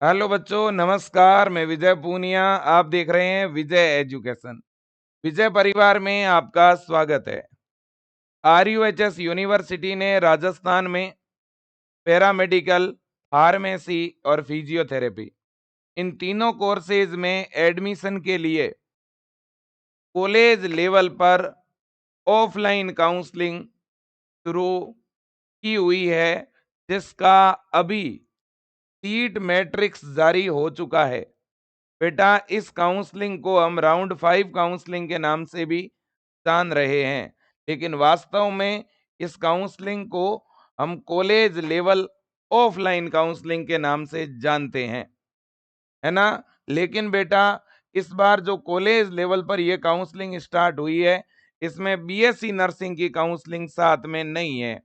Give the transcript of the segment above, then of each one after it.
Hello बच्चों, नमस्कार। मैं विजय पूनिया। आप देख रहे हैं विजय एजुकेशन। विजय परिवार में आपका स्वागत है। आरयूएचएस यूनिवर्सिटी ने राजस्थान में पैरामेडिकल, फार्मेसी और फिजियोथेरेपी इन तीनों कोर्सेज में एडमिशन के लिए कॉलेज लेवल पर ऑफलाइन काउंसलिंग शुरू की हुई है, जिसका अभी सीट मैट्रिक्स जारी हो चुका है। बेटा, इस काउंसलिंग को हम राउंड 5 काउंसलिंग के नाम से भी जान रहे हैं, लेकिन वास्तव में इस काउंसलिंग को हम कॉलेज लेवल ऑफलाइन काउंसलिंग के नाम से जानते हैं, है ना। लेकिन बेटा, इस बार जो कॉलेज लेवल पर यह काउंसलिंग स्टार्ट हुई है, इसमें बीएससी नर्सिंग की काउंसलिंग साथ में नहीं है।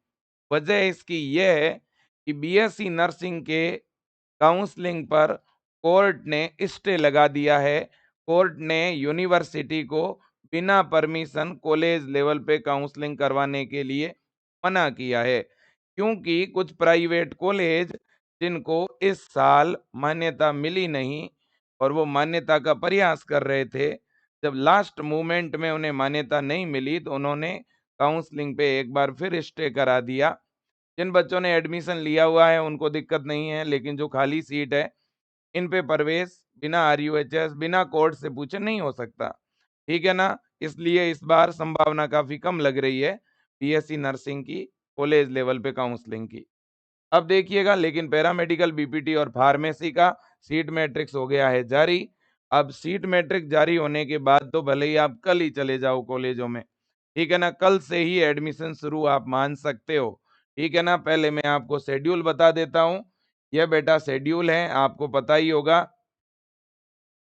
वजह इसकी यह है कि बीएससी नर्सिंग के काउंसलिंग पर कोर्ट ने स्टे लगा दिया है। कोर्ट ने यूनिवर्सिटी को बिना परमिशन कॉलेज लेवल पे काउंसलिंग करवाने के लिए मना किया है, क्योंकि कुछ प्राइवेट कॉलेज जिनको इस साल मान्यता मिली नहीं और वो मान्यता का प्रयास कर रहे थे, जब लास्ट मोमेंट में उन्हें मान्यता नहीं मिली तो उन्होंने काउंसलिंग पे एक बार फिर स्टे करा दिया। जिन बच्चों ने एडमिशन लिया हुआ है उनको दिक्कत नहीं है, लेकिन जो खाली सीट है इन पे प्रवेश बिना आरयूएचएस, बिना कोर्ट से पूछे नहीं हो सकता। ठीक है ना। इसलिए इस बार संभावना काफी कम लग रही है बीएससी नर्सिंग की कॉलेज लेवल पे काउंसलिंग की। अब देखिएगा, लेकिन पैरामेडिकल, बीपीटी और फार्मेसी का सीट मैट्रिक्स हो गया है जारी। अब सीट मैट्रिक्स जारी होने के बाद तो भले ही आप कल ही चले जाओ कॉलेजों में, ठीक है ना, कल से ही एडमिशन शुरू आप मान सकते हो। ठीक है ना। पहले मैं आपको शेड्यूल बता देता हूँ। यह बेटा शेड्यूल है, आपको पता ही होगा,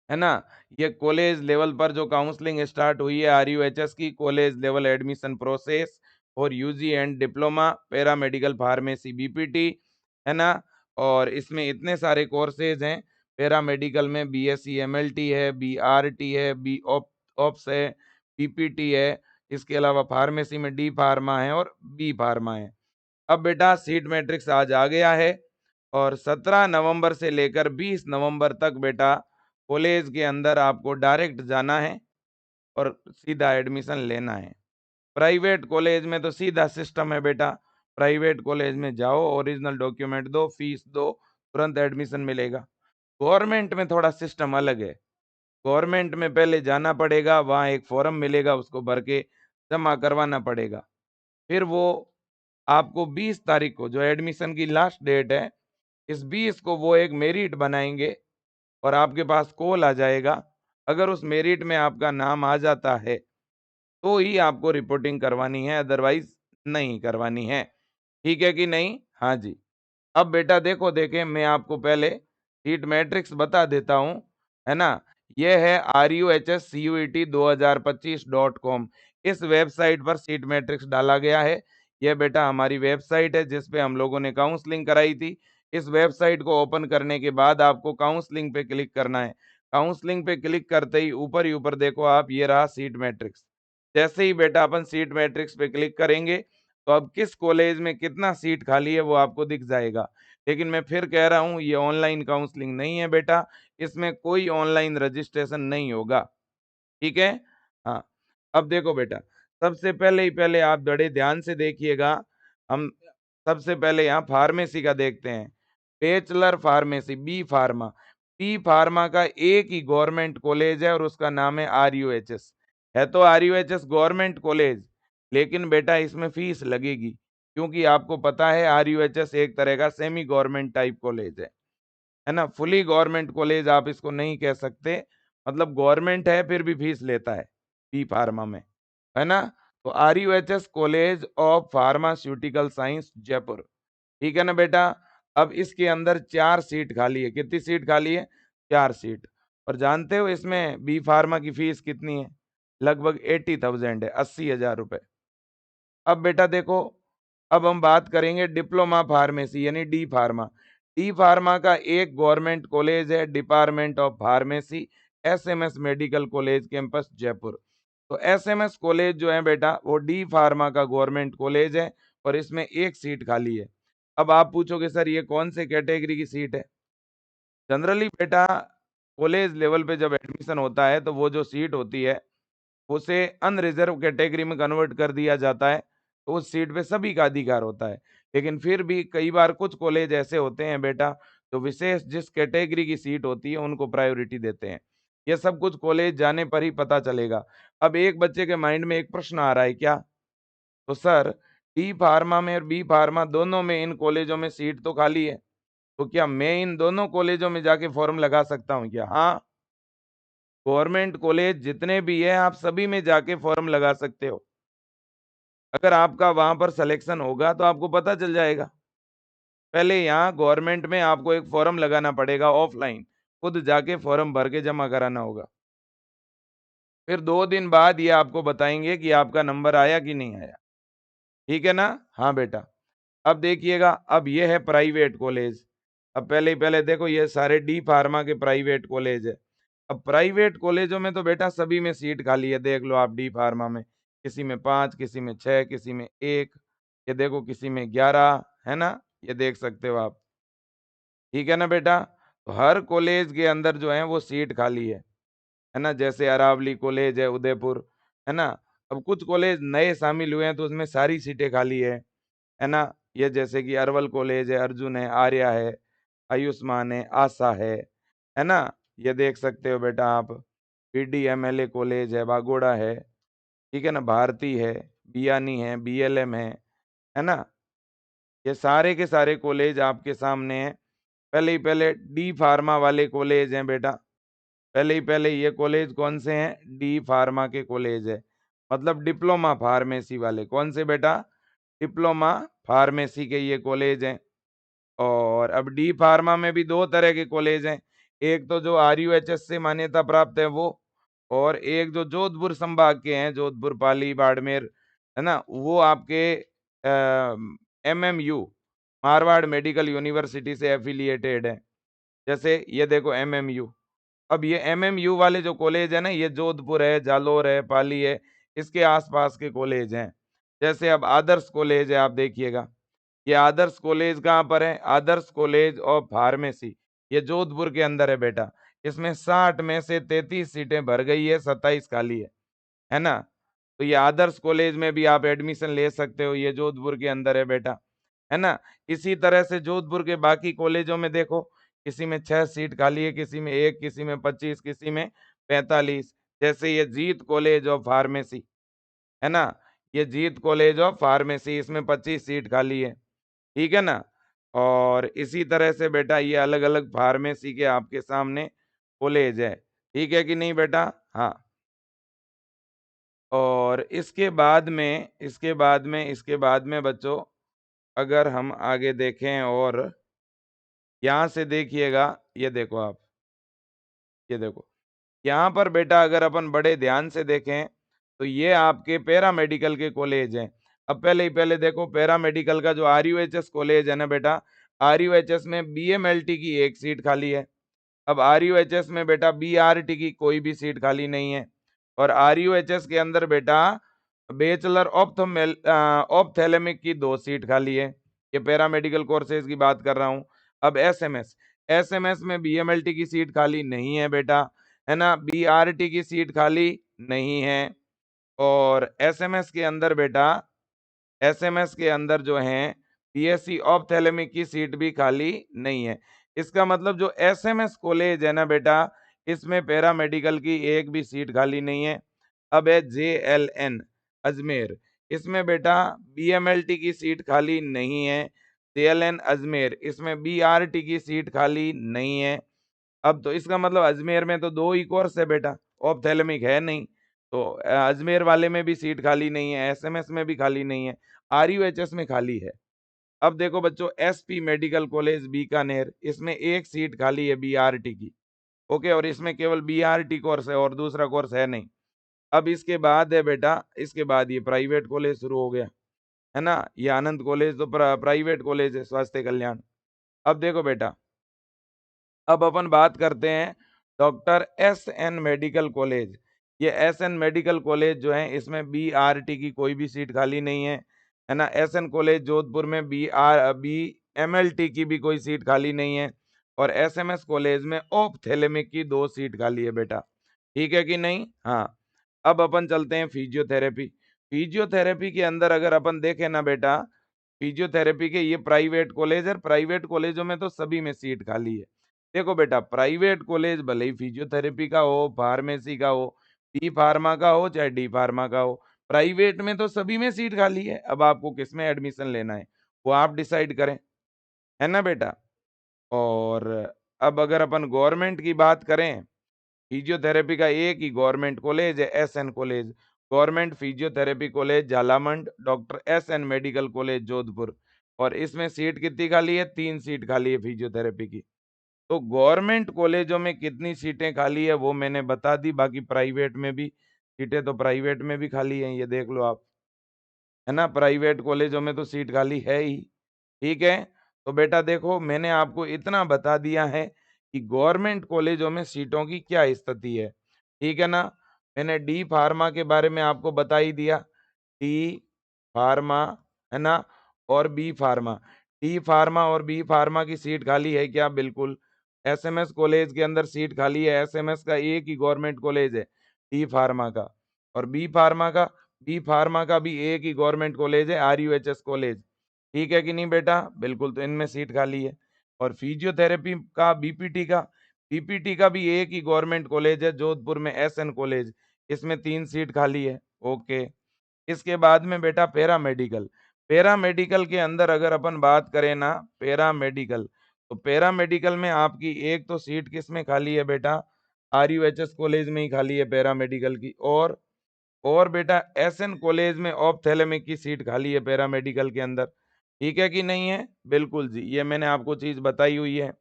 है ना। ये कॉलेज लेवल पर जो काउंसलिंग स्टार्ट हुई है आरयूएचएस की, कॉलेज लेवल एडमिशन प्रोसेस और UG and diploma paramedical pharmacy BPT, है ना। और इसमें इतने सारे कोर्सेज हैं। पैरामेडिकल में बीएससी एमएलटी है, बीआरटी है, बी ऑप्स है, बीपीटी है। इसके अलावा फार्मेसी में डी फार्मा है और बी फार्मा है। अब बेटा सीट मैट्रिक्स आज आ गया है और 17 नवंबर से लेकर 20 नवंबर तक बेटा कॉलेज के अंदर आपको डायरेक्ट जाना है और सीधा एडमिशन लेना है। प्राइवेट कॉलेज में तो सीधा सिस्टम है बेटा, प्राइवेट कॉलेज में जाओ, ओरिजिनल डॉक्यूमेंट दो, फीस दो, तुरंत एडमिशन मिलेगा। गवर्नमेंट में थोड़ा सिस्टम अलग है। गवर्नमेंट में पहले जाना पड़ेगा, वहाँ एक फॉर्म मिलेगा, उसको भर के जमा करवाना पड़ेगा। फिर वो आपको 20 तारीख को, जो एडमिशन की लास्ट डेट है, इस 20 को वो एक मेरिट बनाएंगे और आपके पास कॉल आ जाएगा। अगर उस मेरिट में आपका नाम आ जाता है तो ही आपको रिपोर्टिंग करवानी है, अदरवाइज नहीं करवानी है। ठीक है कि नहीं? हाँ जी। अब बेटा देखो, देखें, मैं आपको पहले सीट मैट्रिक्स बता देता हूँ, है ना। यह है ruhcuet2025.com। इस वेबसाइट पर सीट मैट्रिक्स डाला गया है। यह बेटा हमारी वेबसाइट है जिस पे हम लोगों ने काउंसलिंग कराई थी। इस वेबसाइट को ओपन करने के बाद आपको काउंसलिंग पे क्लिक करना है। काउंसलिंग पे क्लिक करते ही ऊपर देखो आप, ये रहा सीट मैट्रिक्स। जैसे ही बेटा अपन सीट मैट्रिक्स पे क्लिक करेंगे तो अब किस कॉलेज में कितना सीट खाली है वो आपको दिख जाएगा। लेकिन मैं फिर कह रहा हूँ, ये ऑनलाइन काउंसलिंग नहीं है बेटा, इसमें कोई ऑनलाइन रजिस्ट्रेशन नहीं होगा। ठीक है। हाँ। अब देखो बेटा, सबसे पहले ही पहले आप बड़े ध्यान से देखिएगा। हम सबसे पहले यहाँ फार्मेसी का देखते हैं। Bachelor pharmacy, B pharma. B pharma का एक ही गवर्नमेंट कॉलेज है और उसका नाम है आरयूएचएस। है तो आरयूएचएस गवर्नमेंट कॉलेज, लेकिन बेटा इसमें फीस लगेगी, क्योंकि आपको पता है आरयूएचएस एक तरह का सेमी गवर्नमेंट टाइप कॉलेज है ना। फुली गवर्नमेंट कॉलेज आप इसको नहीं कह सकते, मतलब गवर्नमेंट है फिर भी फीस लेता है बी फार्मा में, है ना। तो RUHS college of pharmaceutical science Jaipur. ठीक है ना बेटा। अब इसके अंदर 4 सीट खाली है। कितनी सीट खाली है? 4 सीट। और जानते हो इसमें बी फार्मा की फीस कितनी है? लगभग 80,000 है, 80,000 रुपए। अब बेटा देखो, अब हम बात करेंगे डिप्लोमा फार्मेसी यानी डी फार्मा। डी फार्मा का एक गवर्नमेंट कॉलेज है, department of pharmacy, SMS medical college campus Jaipur. तो एसएमएस कॉलेज जो है बेटा वो डी फार्मा का गवर्नमेंट कॉलेज है और इसमें एक सीट खाली है। अब आप पूछोगे सर ये कौन से कैटेगरी की सीट है? जनरली बेटा कॉलेज लेवल पे जब एडमिशन होता है तो वो जो सीट होती है उसे अनरिजर्व कैटेगरी में कन्वर्ट कर दिया जाता है, तो उस सीट पे सभी का अधिकार होता है। लेकिन फिर भी कई बार कुछ कॉलेज ऐसे होते हैं बेटा, जो विशेष जिस कैटेगरी की सीट होती है उनको प्रायोरिटी देते हैं। ये सब कुछ कॉलेज जाने पर ही पता चलेगा। अब एक बच्चे के माइंड में एक प्रश्न आ रहा है क्या? तो सर, डी फार्मा में और बी फार्मा दोनों में इन कॉलेजों में सीट तो खाली है, तो क्या मैं इन दोनों कॉलेजों में जाके फॉर्म लगा सकता हूँ क्या? हाँ, गवर्नमेंट कॉलेज जितने भी है आप सभी में जाके फॉर्म लगा सकते हो। अगर आपका वहां पर सिलेक्शन होगा तो आपको पता चल जाएगा। पहले यहाँ गवर्नमेंट में आपको एक फॉर्म लगाना पड़ेगा ऑफलाइन, खुद जाके फॉर्म भर के जमा कराना होगा। फिर 2 दिन बाद ये आपको बताएंगे कि आपका नंबर आया कि नहीं आया। ठीक है ना? हाँ बेटा। अब देखिएगा, अब ये है प्राइवेट कॉलेज। अब पहले ही पहले देखो, ये सारे डी फार्मा के प्राइवेट कॉलेज है। अब प्राइवेट कॉलेजों में तो बेटा सभी में सीट खाली है, देख लो आप। डी फार्मा में किसी में 5, किसी में 6, किसी में 1, ये देखो किसी में 11, है ना? ये देख सकते हो आप। ठीक है ना बेटा? तो हर कॉलेज के अंदर जो है वो सीट खाली है ना? जैसे अरावली कॉलेज है उदयपुर, है ना? अब कुछ कॉलेज नए शामिल हुए हैं तो उसमें सारी सीटें खाली है ना? ये जैसे कि अरवल कॉलेज है, अर्जुन है, आर्या है, आयुष्मान है, आशा है ना? ये देख सकते हो बेटा आप। पीडीएमएलए कॉलेज है, बागोड़ा है, ठीक है ना? भारती है, बियानी है, बीएलएम है ना? ये सारे के सारे कॉलेज आपके सामने हैं। पहले ही पहले डी फार्मा वाले कॉलेज हैं बेटा। पहले ही पहले ये कॉलेज कौन से हैं? डी फार्मा के कॉलेज है, मतलब डिप्लोमा फार्मेसी वाले। कौन से बेटा? डिप्लोमा फार्मेसी के ये कॉलेज हैं। और अब डी फार्मा में भी 2 तरह के कॉलेज हैं। एक तो जो आरयूएचएस से मान्यता प्राप्त है वो, और एक जो जोधपुर संभाग के हैं, जोधपुर, पाली, बाड़मेर, है ना? वो आपके एमएमयू, मारवाड़ मेडिकल यूनिवर्सिटी से एफिलिएटेड है। जैसे ये देखो एमएमयू। अब ये एमएमयू वाले जो कॉलेज है ना, ये जोधपुर है, जालोर है, पाली है, इसके आसपास के कॉलेज हैं। जैसे अब आदर्श कॉलेज है, आप देखिएगा। ये आदर्श कॉलेज कहाँ पर है? आदर्श कॉलेज ऑफ फार्मेसी, ये जोधपुर के अंदर है बेटा। इसमें 60 में से 33 सीटें भर गई है, 27 खाली है ना? तो ये आदर्श कॉलेज में भी आप एडमिशन ले सकते हो, ये जोधपुर के अंदर है बेटा, है ना? इसी तरह से जोधपुर के बाकी कॉलेजों में देखो, किसी में 6 सीट खाली है, किसी में 1, किसी में 25, किसी में 45। जैसे ये जीत कॉलेज ऑफ फार्मेसी, है ना? ये जीत कॉलेज ऑफ फार्मेसी, इसमें 25 सीट खाली है। ठीक है ना? और इसी तरह से बेटा ये अलग-अलग फार्मेसी के आपके सामने कॉलेज है। ठीक है कि नहीं बेटा? हाँ। और इसके बाद में बच्चों, अगर हम आगे देखें और यहाँ से देखिएगा, ये देखो आप, ये देखो। यहाँ पर बेटा अगर अपन बड़े ध्यान से देखें तो ये आपके पैरामेडिकल के कॉलेज हैं। अब पहले ही पहले देखो, पैरामेडिकल का जो आरयूएचएस कॉलेज है ना बेटा, आरयूएचएस में बीएमएलटी की 1 सीट खाली है। अब आरयूएचएस में बेटा बीआरटी की कोई भी सीट खाली नहीं है। और आरयूएचएस के अंदर बेटा बैचलर ऑप्थेलमिक की 2 सीट खाली है। ये पैरामेडिकल कोर्सेज की बात कर रहा हूँ। अब एसएमएस, एसएमएस में बीएमएलटी की सीट खाली नहीं है बेटा, है ना? बीआरटी की सीट खाली नहीं है। और एसएमएस के अंदर बेटा, एसएमएस के अंदर जो हैं बीएससी ऑप्थेलमिक की सीट भी खाली नहीं है। इसका मतलब जो एसएमएस कॉलेज है ना बेटा, इसमें पैरामेडिकल की एक भी सीट खाली नहीं है। अब है जेएलएन अजमेर, इसमें बेटा बीएमएलटी की सीट खाली नहीं है। जेएलएन अजमेर, इसमें बीआरटी की सीट खाली नहीं है। अब तो इसका मतलब अजमेर में तो 2 ही कोर्स है बेटा, ऑप्थेलमिक है नहीं। तो अजमेर वाले में भी सीट खाली नहीं है, एसएमएस में भी खाली नहीं है, आरयूएचएस में खाली है। अब देखो बच्चों, एसपी मेडिकल कॉलेज बीकानेर, इसमें 1 सीट खाली है बीआरटी की। ओके, और इसमें केवल बीआरटी कोर्स है और दूसरा कोर्स है नहीं। अब इसके बाद है बेटा, इसके बाद ये प्राइवेट कॉलेज शुरू हो गया, है ना? ये आनंद कॉलेज तो प्राइवेट कॉलेज है, स्वास्थ्य कल्याण। अब देखो बेटा, अब अपन बात करते हैं doctor S N medical college. ये एस एन मेडिकल कॉलेज जो है, इसमें बीआरटी की कोई भी सीट खाली नहीं है ना? एस एन कॉलेज जोधपुर में बी एमएलटी की भी कोई सीट खाली नहीं है। और एसएमएस कॉलेज में ऑप्थेलमिक की 2 सीट खाली है बेटा। ठीक है कि नहीं? हाँ। अब अपन चलते हैं फिजियोथेरेपी। फिजियोथेरेपी के अंदर अगर अपन देखें ना बेटा, फिजियोथेरेपी के ये प्राइवेट कॉलेज है, प्राइवेट कॉलेजों में तो सभी में सीट खाली है। देखो बेटा, प्राइवेट कॉलेज भले ही फिजियोथेरेपी का हो, फार्मेसी का हो, बी फार्मा का हो, चाहे डी फार्मा का हो, प्राइवेट में तो सभी में सीट खाली है। अब आपको किसमें एडमिशन लेना है, वो आप डिसाइड करें, है ना बेटा? और अब अगर अपन गवर्नमेंट की बात करें, फिजियोथेरेपी का एक ही गवर्नमेंट कॉलेज है, SN college, government physiotherapy college Jhalamand, doctor SN medical college Jodhpur. और इसमें सीट कितनी खाली है? 3 सीट खाली है फिजियोथेरेपी की। तो गवर्नमेंट कॉलेजों में कितनी सीटें खाली है वो मैंने बता दी, बाकी प्राइवेट में भी सीटें तो प्राइवेट में भी खाली हैं, ये देख लो आप, है ना? प्राइवेट कॉलेजों में तो सीट खाली है ही। ठीक है? तो बेटा देखो, मैंने आपको इतना बता दिया है कि गवर्नमेंट कॉलेजों में सीटों की क्या स्थिति है। ठीक है ना? मैंने डी फार्मा के बारे में आपको बता ही दिया। डी फार्मा, है ना? और बी फार्मा। डी फार्मा और बी फार्मा की सीट खाली है क्या? बिल्कुल। एसएमएस कॉलेज के अंदर सीट खाली है। एसएमएस का एक ही गवर्नमेंट कॉलेज है, डी फार्मा का। और बी फार्मा का भी एक ही गवर्नमेंट कॉलेज है, आरयूएचएस कॉलेज। ठीक है कि नहीं बेटा? बिल्कुल, तो इनमें सीट खाली है। और फिजियोथेरेपी का, बीपीटी का भी एक ही गवर्नमेंट कॉलेज है, जोधपुर में एसएन कॉलेज। इसमें 3 सीट खाली है। ओके। इसके बाद में बेटा पैरामेडिकल। पैरामेडिकल के अंदर अगर अपन बात करें ना, पैरामेडिकल, तो पैरामेडिकल में आपकी एक तो सीट किसमें खाली है बेटा? आरयूएचएस कॉलेज में ही खाली है पैरामेडिकल की। और बेटा एसएन कॉलेज में ऑप्थेलमिक की सीट खाली है पैरामेडिकल के अंदर। ठीक है कि नहीं है? बिल्कुल जी, ये मैंने आपको चीज बताई हुई है,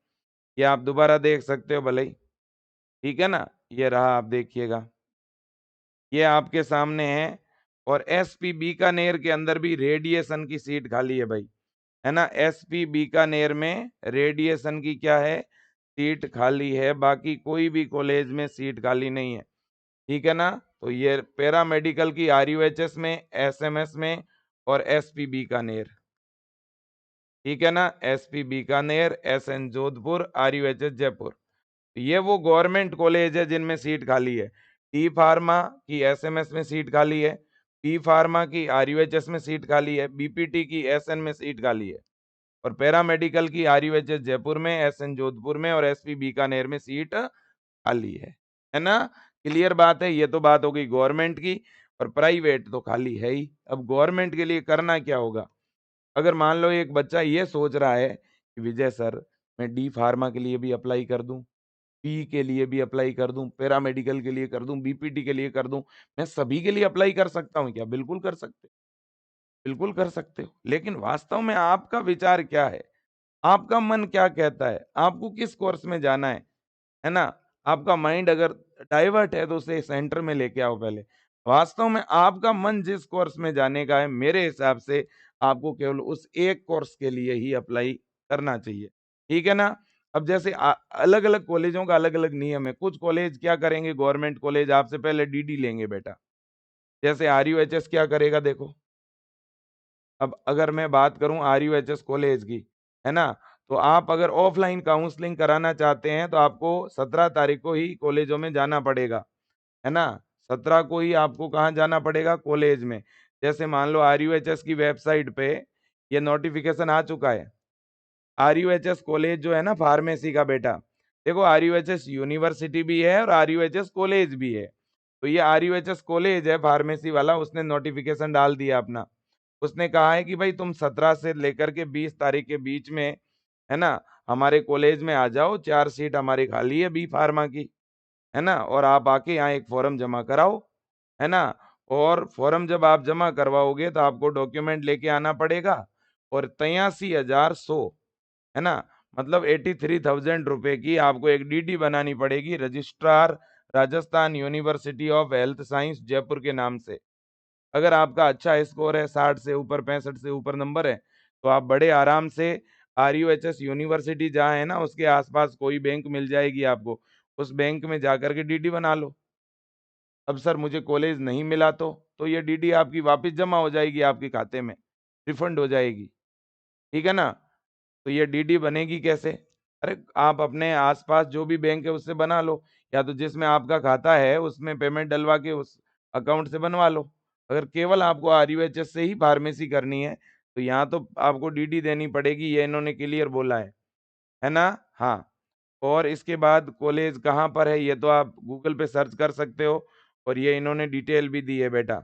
ये आप दोबारा देख सकते हो भले ही। ठीक है ना? ये रहा, आप देखिएगा, ये आपके सामने है। और एसपी बीकानेर के अंदर भी रेडिएशन की सीट खाली है भाई, है ना? एसपी बीकानेर में रेडिएशन की क्या है? सीट खाली है। बाकी कोई भी कॉलेज में सीट खाली नहीं है। ठीक है ना? तो ये पैरामेडिकल की आरयूएचएस में, एसएमएस में और एसपी बीकानेर। ठीक है ना? SP Bikaner, SN Jodhpur, RUHS Jaipur. ये वो गवर्नमेंट कॉलेज है जिनमें सीट खाली है। टी फार्मा की एसएमएस में सीट खाली है, पी फार्मा की आरयूएचएस में सीट खाली है, बीपीटी की एसएन में सीट खाली है। और पैरामेडिकल की आरयूएचएस जयपुर में, एसएन जोधपुर में और एसपी बीकानेर में सीट खाली है ना? क्लियर बात है? ये तो बात हो गई गवर्नमेंट की। और प्राइवेट तो खाली है ही। अब गवर्नमेंट के लिए करना क्या होगा? अगर मान लो एक बच्चा ये सोच रहा है कि विजय सर, मैं डी फार्मा के लिए भी अप्लाई कर दूं, पी के लिए भी अप्लाई कर दूं, पैरामेडिकल के लिए कर दूं, बीपीटी के लिए कर दूं, मैं सभी के लिए अप्लाई कर सकता हूं क्या? बिल्कुल कर सकते हो, बिल्कुल कर सकते हो। लेकिन वास्तव में आपका विचार क्या है? आपका मन क्या कहता है? आपको किस कोर्स में जाना है ना? आपका माइंड अगर डाइवर्ट है तो उसे सेंटर में लेके आओ पहले। वास्तव में आपका मन जिस कोर्स में जाने का है, मेरे हिसाब से आपको केवल उस एक कोर्स के लिए ही अप्लाई करना चाहिए। ठीक है ना? अब जैसे अलग-अलग कॉलेजों का अलग-अलग नियम है। कुछ कॉलेज क्या करेंगे, गवर्नमेंट कॉलेज आपसे पहले डीडी लेंगे बेटा। जैसे आरयूएचएस क्या करेगा देखो। अब अगर मैं बात करूं आरयूएचएस कॉलेज की, है ना? तो आप अगर ऑफलाइन काउंसलिंग कराना चाहते हैं तो आपको 17 तारीख को ही कॉलेजों में जाना पड़ेगा, है ना? 17 को ही आपको कहाँ जाना पड़ेगा? कॉलेज में। जैसे मान लो आरयूएचएस की वेबसाइट पे ये नोटिफिकेशन आ चुका है। आरयूएचएस कॉलेज जो है ना फार्मेसी का बेटा, देखो आरयूएचएस यूनिवर्सिटी भी है और आरयूएचएस कॉलेज भी है। तो ये आरयूएचएस कॉलेज है फार्मेसी वाला, उसने नोटिफिकेशन डाल दिया अपना। उसने कहा है कि भाई तुम 17 से लेकर के 20 तारीख के बीच में, है ना, हमारे कॉलेज में आ जाओ, 4 सीट हमारी खाली है बी फार्मा की, है ना? और आप आके यहाँ एक फॉर्म जमा कराओ, है ना? और फॉर्म जब आप जमा करवाओगे तो आपको डॉक्यूमेंट लेके आना पड़ेगा। और 83,100, है ना, मतलब 83,000 रुपए की आपको एक डीडी बनानी पड़ेगी, registrar Rajasthan university of health science Jaipur के नाम से। अगर आपका अच्छा स्कोर है, 60 से ऊपर, 65 से ऊपर नंबर है, तो आप बड़े आराम से आरयूएचएस यूनिवर्सिटी जहाँ है ना उसके आसपास कोई बैंक मिल जाएगी आपको, उस बैंक में जाकर के डीडी बना लो। अब सर मुझे कॉलेज नहीं मिला तो ये डीडी आपकी वापस जमा हो जाएगी आपके खाते में, रिफंड हो जाएगी। ठीक है ना? तो ये डीडी बनेगी कैसे? अरे आप अपने आसपास जो भी बैंक है उससे बना लो, या तो जिसमें आपका खाता है उसमें पेमेंट डलवा के उस अकाउंट से बनवा लो। अगर केवल आपको आरयूएचएस से ही फार्मेसी करनी है तो यहाँ तो आपको डीडी देनी पड़ेगी, ये इन्होंने क्लियर बोला है ना? हाँ। और इसके बाद कॉलेज कहाँ पर है ये तो आप गूगल पे सर्च कर सकते हो, और ये इन्होंने डिटेल भी दी है बेटा,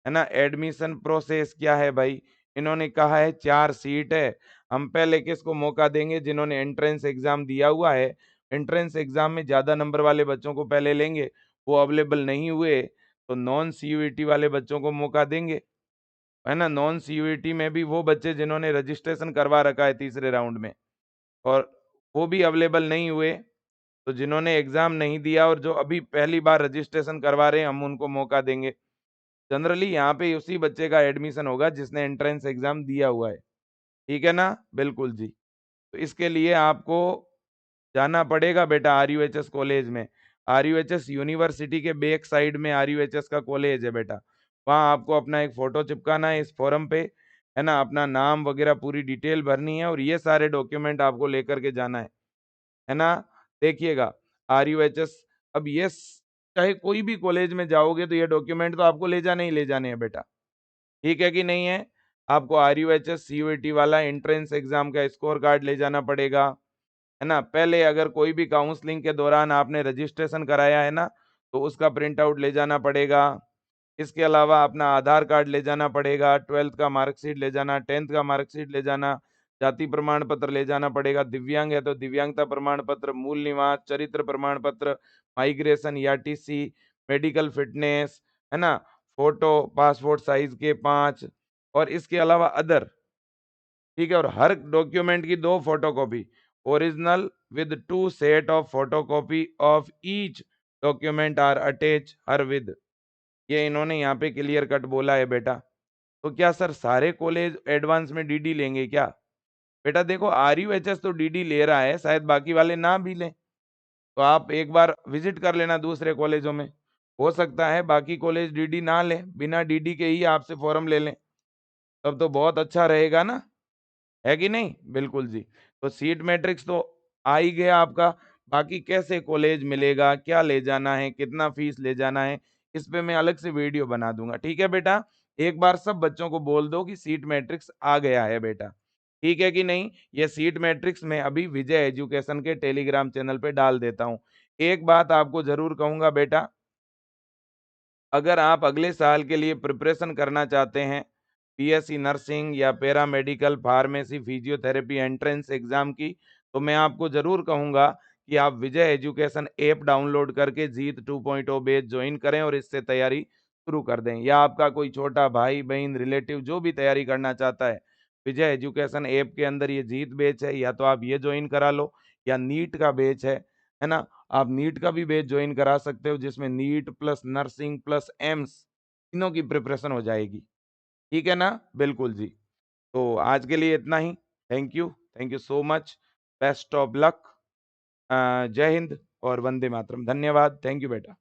है ना? एडमिशन प्रोसेस क्या है भाई? इन्होंने कहा है 4 सीट है। हम पहले किसको मौका देंगे? जिन्होंने एंट्रेंस एग्ज़ाम दिया हुआ है। एंट्रेंस एग्ज़ाम में ज़्यादा नंबर वाले बच्चों को पहले लेंगे, वो अवेलेबल नहीं हुए तो नॉन सीयूईटी वाले बच्चों को मौका देंगे, है ना? नॉन सीयूईटी में भी वो बच्चे जिन्होंने रजिस्ट्रेशन करवा रखा है तीसरे राउंड में और वो भी अवेलेबल नहीं हुए, तो जिन्होंने एग्ज़ाम नहीं दिया और जो अभी पहली बार रजिस्ट्रेशन करवा रहे हैं, हम उनको मौका देंगे। जनरली यहाँ पे उसी बच्चे का एडमिशन होगा जिसने एंट्रेंस एग्जाम दिया हुआ है, ठीक है ना? बिल्कुल जी। तो इसके लिए आपको जाना पड़ेगा बेटा आरयूएचएस कॉलेज में। आरयूएचएस यूनिवर्सिटी के बैक साइड में आरयूएचएस का कॉलेज है बेटा। वहाँ आपको अपना एक फ़ोटो चिपकाना है इस फॉर्म पे, है ना? अपना नाम वगैरह पूरी डिटेल भरनी है और ये सारे डॉक्यूमेंट आपको लेकर के जाना है ना? देखिएगा आरयूएचएस अब चाहे कोई भी कॉलेज में जाओगे तो ये डॉक्यूमेंट तो आपको ले जाने ही ले जाने हैं बेटा। ठीक है कि नहीं है? आपको आरयूएचएस सीयूईटी वाला एंट्रेंस एग्जाम का स्कोर कार्ड ले जाना पड़ेगा, है ना? पहले अगर कोई भी काउंसलिंग के दौरान आपने रजिस्ट्रेशन कराया है ना, तो उसका प्रिंट आउट ले जाना पड़ेगा। इसके अलावा अपना आधार कार्ड ले जाना पड़ेगा, 12th का मार्कशीट ले जाना, 10th का मार्कशीट ले जाना, जाति प्रमाण पत्र ले जाना पड़ेगा, दिव्यांग है तो दिव्यांगता प्रमाण पत्र, मूल निवास, चरित्र प्रमाण पत्र, माइग्रेशन या टीसी, मेडिकल फिटनेस, है ना? फोटो, पासपोर्ट साइज के 5 और इसके अलावा अदर, ठीक है? और हर डॉक्यूमेंट की 2 photocopy, original with 2 set of photocopy of each document are attach herewith, ये इन्होंने यहाँ पे क्लियर कट बोला है बेटा। तो क्या सर सारे कॉलेज एडवांस में डीडी लेंगे क्या? बेटा देखो आरयूएचएस तो डीडी ले रहा है, शायद बाकी वाले ना भी लें। तो आप एक बार विजिट कर लेना दूसरे कॉलेजों में। हो सकता है बाकी कॉलेज डीडी ना लें, बिना डीडी के ही आपसे फॉर्म ले लें। तब तो बहुत अच्छा रहेगा ना, है कि नहीं? बिल्कुल जी। तो सीट मैट्रिक्स तो आ ही गया आपका, बाकी कैसे कॉलेज मिलेगा, क्या ले जाना है, कितना फीस ले जाना है, इस पे मैं अलग से वीडियो बना दूँगा, ठीक है बेटा? एक बार सब बच्चों को बोल दो कि सीट मैट्रिक्स आ गया है बेटा, ठीक है कि नहीं? ये सीट मैट्रिक्स मैं अभी विजय एजुकेशन के टेलीग्राम चैनल पे डाल देता हूँ। एक बात आपको ज़रूर कहूँगा बेटा, अगर आप अगले साल के लिए प्रिपरेशन करना चाहते हैं, बीएससी नर्सिंग या paramedical, pharmacy, physiotherapy entrance exam की, तो मैं आपको ज़रूर कहूँगा कि आप विजय एजुकेशन ऐप डाउनलोड करके जीत 2.0 बैच ज्वाइन करें और इससे तैयारी शुरू कर दें। या आपका कोई छोटा भाई, बहन, रिलेटिव जो भी तैयारी करना चाहता है, विजय एजुकेशन ऐप के अंदर ये जीत बैच है, या तो आप ये ज्वाइन करा लो या नीट का बैच है ना? आप नीट का भी बैच ज्वाइन करा सकते हो जिसमें NEET plus nursing plus AIIMS तीनों की प्रिपरेशन हो जाएगी। ठीक है ना? बिल्कुल जी। तो आज के लिए इतना ही। Thank you so much. Best of luck. जय हिंद और वंदे मातरम। धन्यवाद। थैंक यू बेटा।